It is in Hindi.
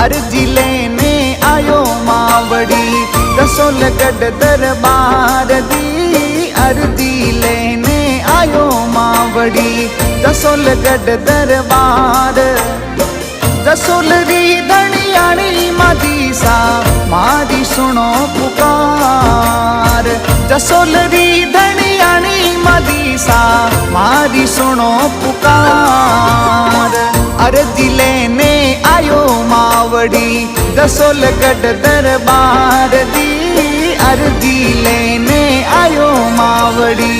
अर्जी लेने आयो मावड़ी रसोल गढ़ दरबार दी। अर्जी लेने आयो मावड़ी रसोल गढ़ दरबार। रसोल री धनियाणी मादी सा मादी सुनो पुकार। रसोल री धनियाणी मादी सा मादी सुनो पुकार। अर्जी लेने आयो मावड़ी रसोल गढ़ दरबार दी। अर्जी लेने आयो मावड़ी।